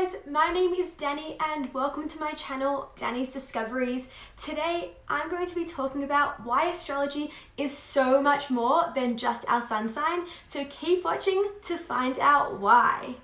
guys, my name is Danny and welcome to my channel, Danny's Discoveries. Today I'm going to be talking about why astrology is so much more than just our sun sign, so keep watching to find out why.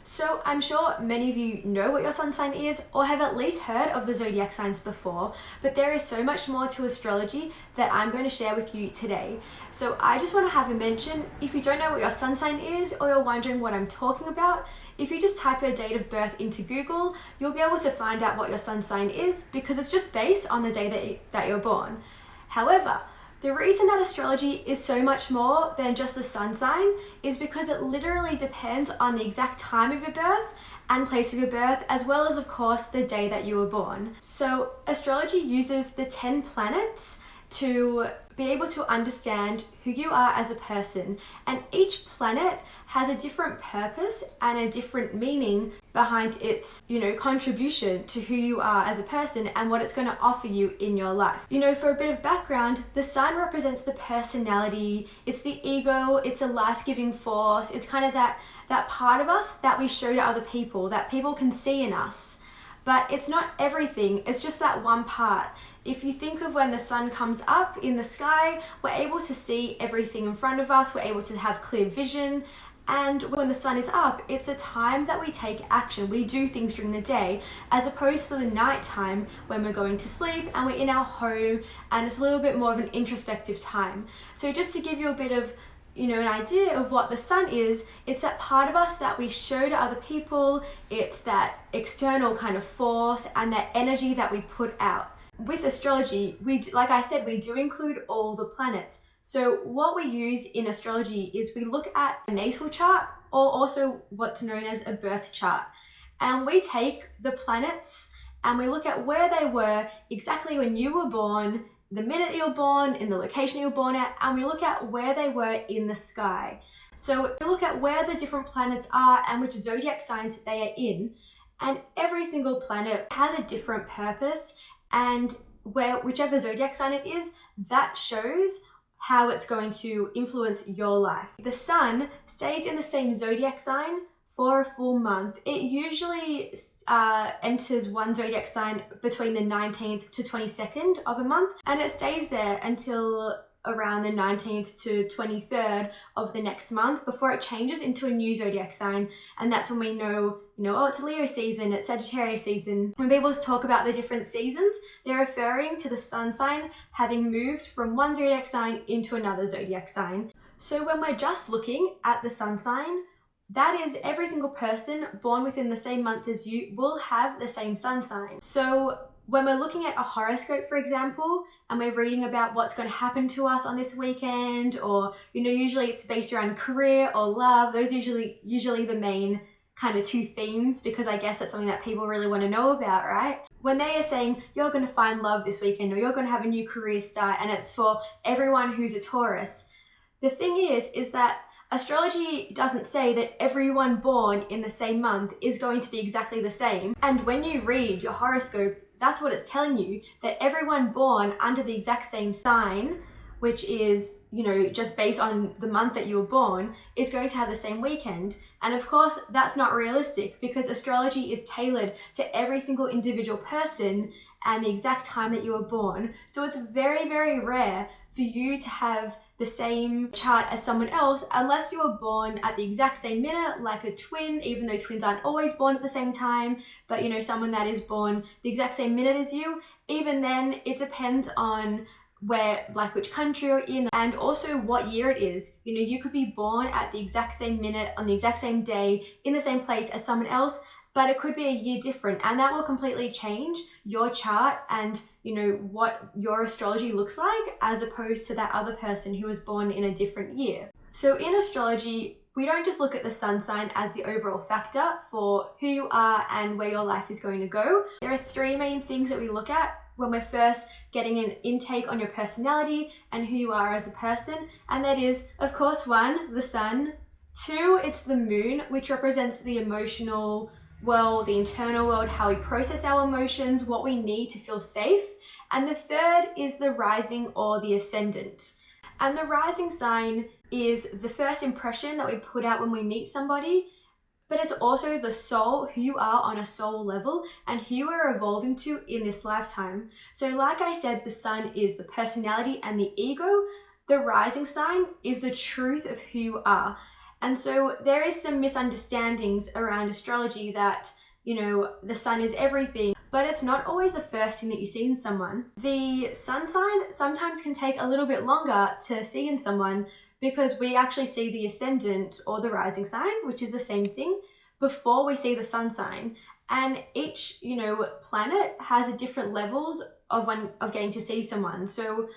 So I'm sure many of you know what your sun sign is or have at least heard of the zodiac signs before, but there is so much more to astrology that I'm going to share with you today. So I just want to have a mention, if you don't know what your sun sign is or you're wondering what I'm talking about, if you just type your date of birth into Google, you'll be able to find out what your sun sign is because it's just based on the day that you're born. However, the reason that astrology is so much more than just the sun sign is because it literally depends on the exact time of your birth and place of your birth, as well as, of course, the day that you were born. So astrology uses the 10 planets to be able to understand who you are as a person, and each planet has a different purpose and a different meaning behind its, contribution to who you are as a person and what it's going to offer you in your life. For a bit of background, the sun represents the personality, it's the ego, it's a life-giving force, it's kind of that part of us that we show to other people, that people can see in us. But it's not everything, it's just that one part. If you think of when the sun comes up in the sky, we're able to see everything in front of us, we're able to have clear vision, and when the sun is up, it's a time that we take action. We do things during the day, as opposed to the night time when we're going to sleep and we're in our home, and it's a little bit more of an introspective time. So just to give you a bit of an idea of what the sun is, it's that part of us that we show to other people, it's that external kind of force and that energy that we put out. With astrology, like I said, we do include all the planets. So what we use in astrology is we look at a natal chart, or also what's known as a birth chart. And we take the planets and we look at where they were exactly when you were born, the minute you were born, in the location you were born at, and we look at where they were in the sky. So we look at where the different planets are and which zodiac signs they are in, and every single planet has a different purpose, and whichever zodiac sign it is, that shows how it's going to influence your life. The sun stays in the same zodiac sign for a full month. It usually enters one zodiac sign between the 19th to 22nd of a month, and it stays there until around the 19th to 23rd of the next month before it changes into a new zodiac sign. And that's when we know, it's Leo season, it's Sagittarius season. When people talk about the different seasons, they're referring to the sun sign having moved from one zodiac sign into another zodiac sign. So when we're just looking at the sun sign, that is, every single person born within the same month as you will have the same sun sign. So when we're looking at a horoscope, for example, and we're reading about what's going to happen to us on this weekend, or, usually it's based around career or love, those usually the main kind of two themes, because I guess that's something that people really want to know about, right? When they are saying you're going to find love this weekend, or you're going to have a new career start, and it's for everyone who's a Taurus, the thing is that astrology doesn't say that everyone born in the same month is going to be exactly the same. And when you read your horoscope, that's what it's telling you, that everyone born under the exact same sign, which is, just based on the month that you were born, is going to have the same weekend. And of course, that's not realistic because astrology is tailored to every single individual person and the exact time that you were born. So it's very, very rare for you to have the same chart as someone else unless you were born at the exact same minute, like a twin, even though twins aren't always born at the same time, but someone that is born the exact same minute as you. Even then, it depends on which country you're in, and also what year it is. You could be born at the exact same minute, on the exact same day, in the same place as someone else, but it could be a year different, and that will completely change your chart and what your astrology looks like, as opposed to that other person who was born in a different year. So in astrology, we don't just look at the sun sign as the overall factor for who you are and where your life is going to go. There are three main things that we look at when we're first getting an intake on your personality and who you are as a person, and that is, of course, 1, the sun, 2, it's the moon, which represents the emotional world, the internal world, how we process our emotions, what we need to feel safe. And the 3rd is the rising or the ascendant. And the rising sign is the first impression that we put out when we meet somebody, but it's also the soul, who you are on a soul level and who you are evolving to in this lifetime. So like I said, the sun is the personality and the ego. The rising sign is the truth of who you are. And so there is some misunderstandings around astrology that, the sun is everything, but it's not always the first thing that you see in someone. The sun sign sometimes can take a little bit longer to see in someone because we actually see the ascendant or the rising sign, which is the same thing, before we see the sun sign. And each, planet has different levels of getting to see someone. So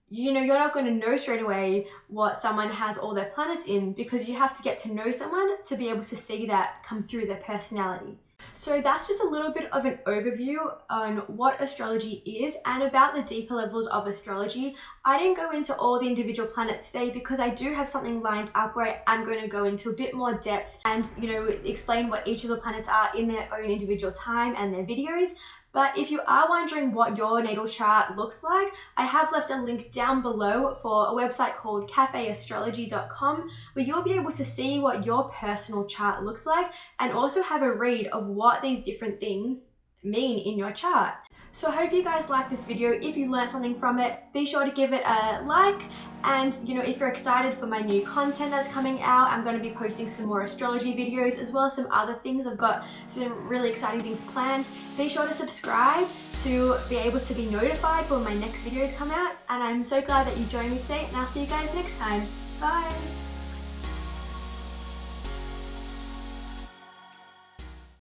you're not going to know straight away what someone has all their planets in, because you have to get to know someone to be able to see that come through their personality. So that's just a little bit of an overview on what astrology is and about the deeper levels of astrology. I didn't go into all the individual planets today because I do have something lined up where I'm going to go into a bit more depth and, explain what each of the planets are in their own individual time and their videos. But if you are wondering what your natal chart looks like, I have left a link down below for a website called cafeastrology.com, where you'll be able to see what your personal chart looks like and also have a read of what these different things mean in your chart. So I hope you guys like this video. If you learned something from it, be sure to give it a like. And if you're excited for my new content that's coming out, I'm going to be posting some more astrology videos as well as some other things. I've got some really exciting things planned. Be sure to subscribe to be able to be notified when my next videos come out. And I'm so glad that you joined me today, and I'll see you guys next time. Bye.